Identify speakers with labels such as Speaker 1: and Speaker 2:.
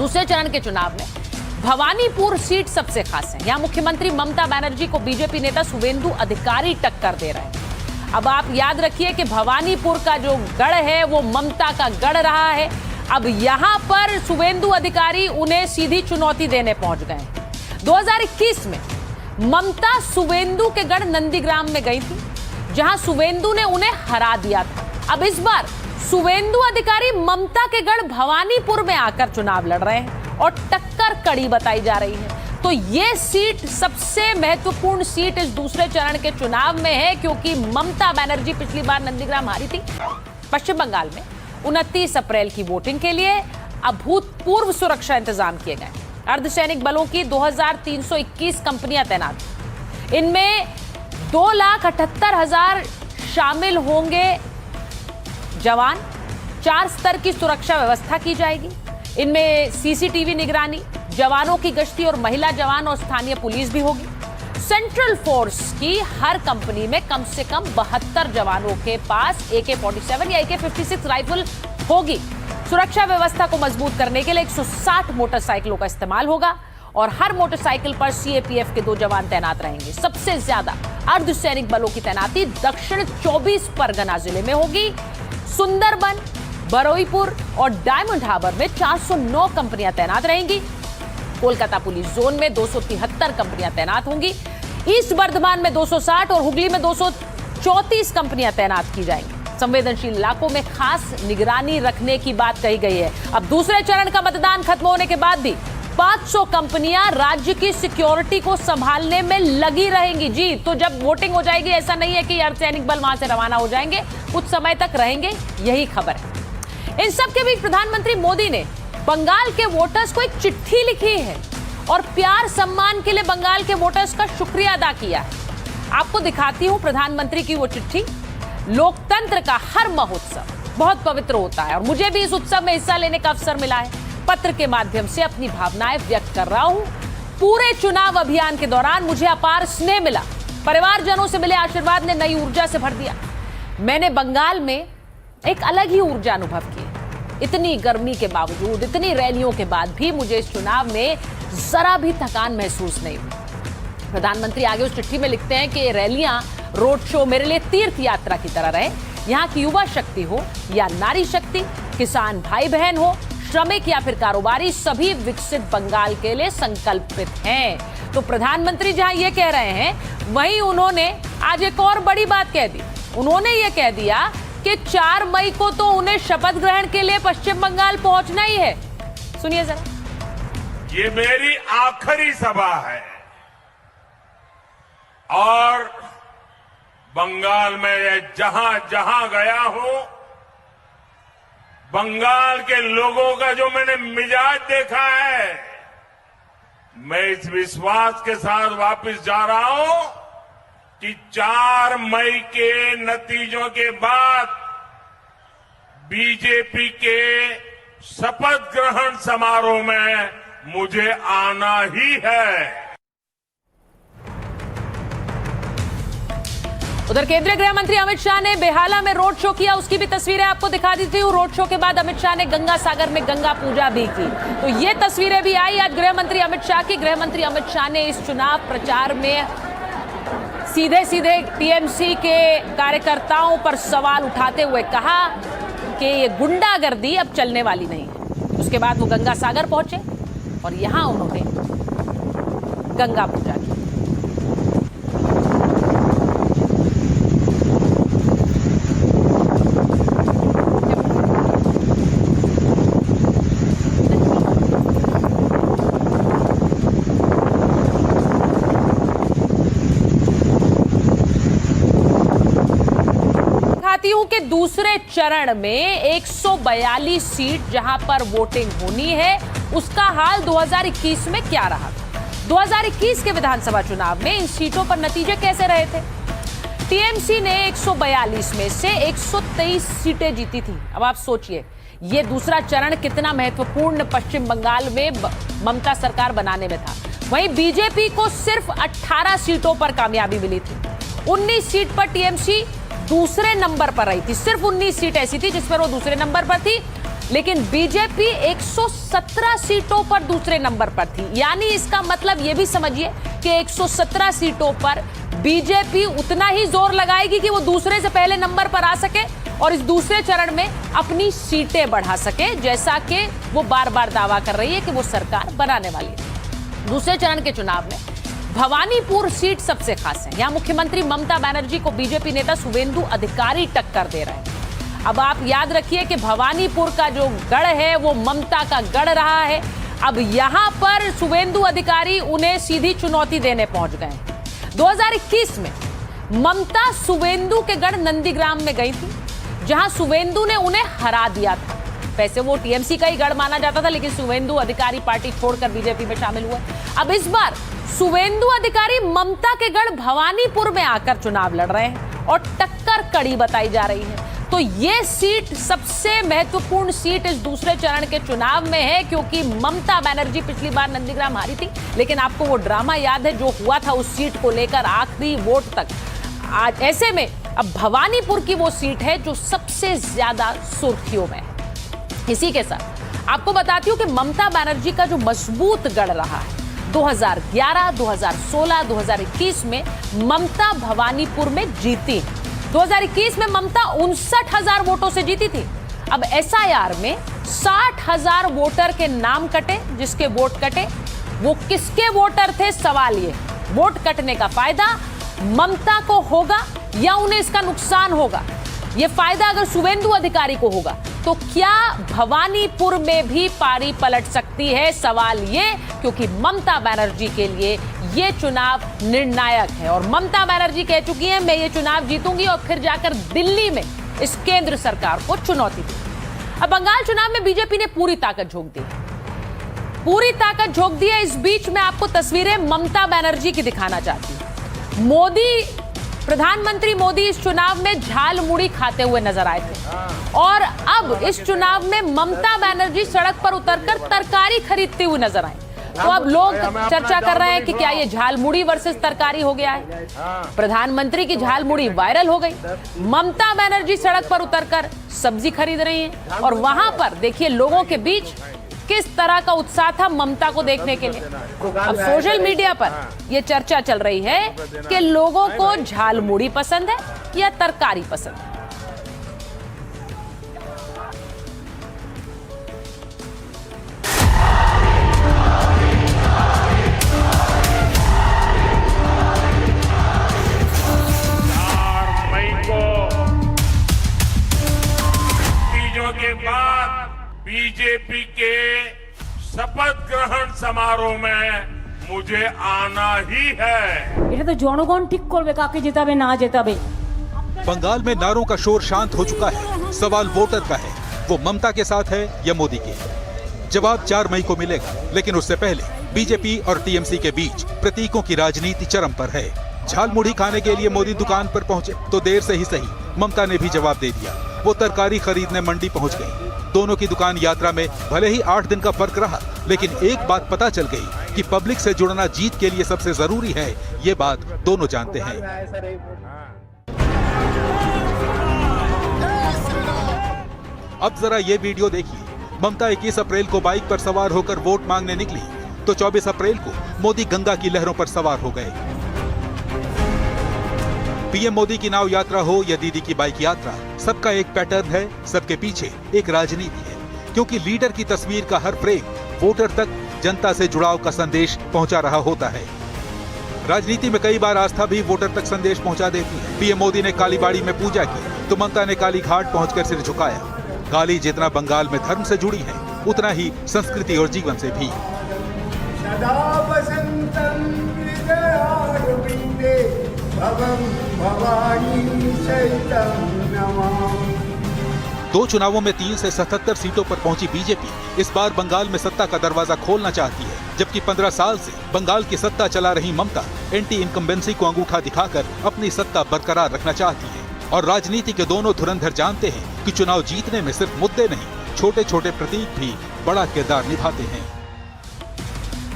Speaker 1: दूसरे चरण के चुनाव में भवानीपुर सीट सबसे खास है। यहां मुख्यमंत्री ममता बनर्जी को बीजेपी नेता शुवेंदु अधिकारी टक्कर दे रहे हैं। अब आप याद रखिए कि भवानीपुर का जो गढ़ है वो ममता का गढ़ रहा है। अब यहां पर शुवेंदु अधिकारी उन्हें सीधी चुनौती देने पहुंच गए। 2021 में ममता शुवेंदु के गढ़ नंदीग्राम में गई थी, जहां शुवेंदु ने उन्हें हरा दिया था। अब इस बार शुवेंदु अधिकारी ममता के गढ़ भवानीपुर में आकर चुनाव लड़ रहे हैं और टक्कर कड़ी बताई जा रही है। तो ये सीट सबसे महत्वपूर्ण सीट इस दूसरे चरण के चुनाव में है, क्योंकि ममता बनर्जी पिछली बार नंदीग्राम हारी थी। पश्चिम बंगाल में 29 अप्रैल की वोटिंग के लिए अभूतपूर्व सुरक्षा इंतजाम किए गए। अर्धसैनिक बलों की 2321 कंपनियां तैनात, इनमें 2,78,000 शामिल होंगे जवान। 4 स्तर की सुरक्षा व्यवस्था की जाएगी। इनमें सीसीटीवी निगरानी, जवानों की गश्ती और महिला जवान और स्थानीय पुलिस भी होगी। सेंट्रल फोर्स की हर कंपनी में कम से कम 72 जवानों के पास AK-47 या AK-56 राइफल होगी। सुरक्षा व्यवस्था को मजबूत करने के लिए 160 मोटरसाइकिलों का इस्तेमाल होगा और हर मोटरसाइकिल पर CAPF के 2 जवान तैनात रहेंगे। सबसे ज्यादा अर्धसैनिक बलों की तैनाती दक्षिण 24 परगना जिले में होगी। सुंदरबन, बरुईपुर और डायमंड हार्बर में 409 कंपनियां तैनात रहेंगी। कोलकाता पुलिस जोन में 273 कंपनियां तैनात होंगी। ईस्ट बर्धमान में 260 और हुगली में 234 कंपनियां तैनात की जाएंगी। संवेदनशील इलाकों में खास निगरानी रखने की बात कही गई है। अब दूसरे चरण का मतदान खत्म होने के बाद भी 500 कंपनियां राज्य की सिक्योरिटी को संभालने में लगी रहेंगी। जी, तो जब वोटिंग हो जाएगी, ऐसा नहीं है कि अर्धसैनिक बल वहां से रवाना हो जाएंगे, कुछ समय तक रहेंगे, यही खबर है। इन सब के बीच प्रधानमंत्री मोदी ने बंगाल के वोटर्स को एक चिट्ठी लिखी है और प्यार सम्मान के लिए बंगाल के वोटर्स का शुक्रिया अदा किया है। आपको दिखाती हूं प्रधानमंत्री की वो चिट्ठी। लोकतंत्र का हर महोत्सव बहुत पवित्र होता है और मुझे भी इस उत्सव में हिस्सा लेने का अवसर मिला है। पत्र के माध्यम से अपनी भावनाएं व्यक्त कर रहा हूं। पूरे चुनाव अभियान के दौरान मुझे अपार स्नेह मिला। परिवारजनों से मिले आशीर्वाद ने नई ऊर्जा से भर दिया। मैंने बंगाल में एक अलग ही ऊर्जा अनुभव की। इतनी गर्मी के बावजूद, इतनी रैलियों के बाद भी मुझे इस चुनाव में जरा भी थकान महसूस नहीं हुई। प्रधानमंत्री आगे उस चिट्ठी में लिखते हैं कि रैलियां, रोड शो मेरे लिए तीर्थ यात्रा की तरह रहे। यहाँ की युवा शक्ति हो या नारी शक्ति, किसान भाई बहन हो, श्रमिक या फिर कारोबारी, सभी विकसित बंगाल के लिए संकल्पित हैं। तो प्रधानमंत्री जहां ये कह रहे हैं, वहीं उन्होंने आज एक और बड़ी बात कह दी। उन्होंने ये कह दिया कि 4 मई को तो उन्हें शपथ ग्रहण के लिए पश्चिम बंगाल पहुंचना ही है। सुनिए जरा।
Speaker 2: ये मेरी आखिरी सभा है और बंगाल में जहां जहां गया हूं, बंगाल के लोगों का जो मैंने मिजाज देखा है, मैं इस विश्वास के साथ वापस जा रहा हूं कि 4 मई के नतीजों के बाद बीजेपी के शपथ ग्रहण समारोह में मुझे आना ही है।
Speaker 1: उधर केंद्रीय गृह मंत्री अमित शाह ने बेहाला में रोड शो किया। उसकी भी तस्वीरें आपको दिखा देती हूँ। रोड शो के बाद अमित शाह ने गंगा सागर में गंगा पूजा भी की। तो ये तस्वीरें भी आई आज गृह मंत्री अमित शाह की। गृह मंत्री अमित शाह ने इस चुनाव प्रचार में सीधे सीधे टीएमसी के कार्यकर्ताओं पर सवाल उठाते हुए कहा कि ये गुंडागर्दी अब चलने वाली नहीं है। उसके बाद वो गंगा सागर पहुंचे और यहां उन्होंने गंगा पूजा की। कि दूसरे चरण में 142 सीट जहां पर वोटिंग होनी है, उसका हाल 2021 में क्या रहा था। 2021 के विधानसभा चुनाव में इन सीटों पर नतीजे कैसे रहे थे। टीएमसी ने 142 में से 123 सीटें जीती थी। अब आप सोचिए, ये दूसरा चरण कितना महत्वपूर्ण पश्चिम बंगाल में ममता सरकार बनाने में था। वहीं बीजेपी को सिर्फ 18 सीटों पर कामयाबी मिली थी। 19 सीट पर टीएमसी दूसरे नंबर पर रही थी। सिर्फ 19 सीट ऐसी थी जिस पर वो दूसरे नंबर पर थी लेकिन बीजेपी 117 सीटों पर दूसरे नंबर पर थी। यानी इसका मतलब यह भी समझिए कि 117 सीटों पर बीजेपी उतना ही जोर लगाएगी कि वो दूसरे से पहले नंबर पर आ सके और इस दूसरे चरण में अपनी सीटें बढ़ा सके, जैसा कि वो बार बार दावा कर रही है कि वो सरकार बनाने वाली है। दूसरे चरण के चुनाव में भवानीपुर सीट सबसे खास है। यहां मुख्यमंत्री ममता बनर्जी को बीजेपी नेता शुवेंदु अधिकारी टक्कर दे रहे हैं। अब आप याद रखिए कि भवानीपुर का जो गढ़ है वो ममता का गढ़ रहा है। अब यहां पर शुवेंदु अधिकारी उन्हें सीधी चुनौती देने पहुंच गए। 2021 में ममता शुवेंदु के गढ़ नंदीग्राम में गई थी, जहां शुवेंदु ने उन्हें हरा दिया था। वैसे वो टीएमसी का ही गढ़ माना जाता था, लेकिन शुवेंदु अधिकारी पार्टी छोड़कर बीजेपी में शामिल हुए। अब इस बार शुवेंदु अधिकारी ममता के गढ़ भवानीपुर में आकर चुनाव लड़ रहे हैं और टक्कर कड़ी बताई जा रही है। तो ये सीट सबसे महत्वपूर्ण सीट इस दूसरे चरण के चुनाव में है, क्योंकि ममता बनर्जी पिछली बार नंदीग्राम हारी थी, लेकिन आपको वो ड्रामा याद है जो हुआ था उस सीट को लेकर आखिरी वोट तक। आज ऐसे में अब भवानीपुर की वो सीट है जो सबसे ज्यादा सुर्खियों में है। इसी के साथ आपको बताती हूं कि ममता बनर्जी का जो मजबूत गढ़ रहा है, 2011, 2016, 2021 में ममता भवानीपुर में जीती। 2021 में ममता 59,000 वोटों से जीती थी। अब एसआईआर में 60,000 वोटर के नाम कटे, जिसके वोट कटे वो किसके वोटर थे? सवाल ये, वोट कटने का फायदा ममता को होगा या उन्हें इसका नुकसान होगा? ये फायदा अगर शुवेंदु अधिकारी को होगा तो क्या भवानीपुर में भी पारी पलट सकती है? सवाल ये, क्योंकि ममता बनर्जी के लिए ये चुनाव निर्णायक है और ममता बनर्जी कह चुकी है मैं ये चुनाव जीतूंगी और फिर जाकर दिल्ली में इस केंद्र सरकार को चुनौती दी। अब बंगाल चुनाव में बीजेपी ने पूरी ताकत झोंक दी, पूरी ताकत झोंक दी है। इस बीच में आपको तस्वीरें ममता बनर्जी की दिखाना चाहती हूं। प्रधानमंत्री मोदी इस चुनाव में झाल मुड़ी खाते हुए नजर आए थे और अब इस चुनाव में ममता बनर्जी सड़क पर उतरकर तरकारी खरीदती हुई नजर आई। तो अब लोग चर्चा कर रहे हैं कि क्या ये झाल मुड़ी वर्सेस तरकारी हो गया है। प्रधानमंत्री की झाल मुड़ी वायरल हो गई, ममता बनर्जी सड़क पर उतरकर सब्जी खरीद रही हैं और वहां पर देखिए लोगों के बीच किस तरह का उत्साह था ममता को देखने के लिए। अब सोशल मीडिया पर यह चर्चा चल रही है कि लोगों को झाल मुड़ी पसंद है या तरकारी पसंद है।
Speaker 2: के बाद बीजेपी के शपथ ग्रहण समारोह में मुझे आना ही है।
Speaker 3: এটা তো জনগণ ঠিক করবে কাকে জেতাবে না জেতাবে।
Speaker 4: बंगाल में नारों का शोर शांत हो चुका है। सवाल वोटर का है, वो ममता के साथ है या मोदी के। जवाब 4 मई को मिलेगा, लेकिन उससे पहले बीजेपी और टीएमसी के बीच प्रतीकों की राजनीति चरम पर है। झाल मुड़ी खाने के लिए मोदी दुकान पर पहुंचे तो देर से ही सही ममता ने भी जवाब दे दिया। वो तरकारी खरीदने मंडी पहुंच गई। दोनों की दुकान यात्रा में भले ही 8 दिन का फर्क रहा, लेकिन एक बात पता चल गई कि पब्लिक से जुड़ना जीत के लिए सबसे जरूरी है। ये बात दोनों जानते हैं। अब जरा ये वीडियो देखिए। ममता 21 अप्रैल को बाइक पर सवार होकर वोट मांगने निकली तो 24 अप्रैल को मोदी गंगा की लहरों पर सवार हो गए। पीएम मोदी की नाव यात्रा हो या दीदी की बाइक यात्रा, सबका एक पैटर्न है, सबके पीछे एक राजनीति है। क्योंकि लीडर की तस्वीर का हर फ्रेम वोटर तक जनता से जुड़ाव का संदेश पहुंचा रहा होता है। राजनीति में कई बार आस्था भी वोटर तक संदेश पहुंचा देती है। पीएम मोदी ने कालीबाड़ी में पूजा की तो ममता ने काली घाट पहुंचकर सिर झुकाया। काली जितना बंगाल में धर्म से जुड़ी है, उतना ही संस्कृति और जीवन से भी। दो चुनावों में 3 से 77 सीटों पर पहुंची बीजेपी इस बार बंगाल में सत्ता का दरवाजा खोलना चाहती है, जबकि 15 साल से बंगाल की सत्ता चला रही ममता एंटी इनकम्बेंसी को अंगूठा दिखाकर अपनी सत्ता बरकरार रखना चाहती है। और राजनीति के दोनों धुरंधर जानते हैं कि चुनाव जीतने में सिर्फ मुद्दे नहीं, छोटे छोटे प्रतीक भी बड़ा किरदार निभाते हैं।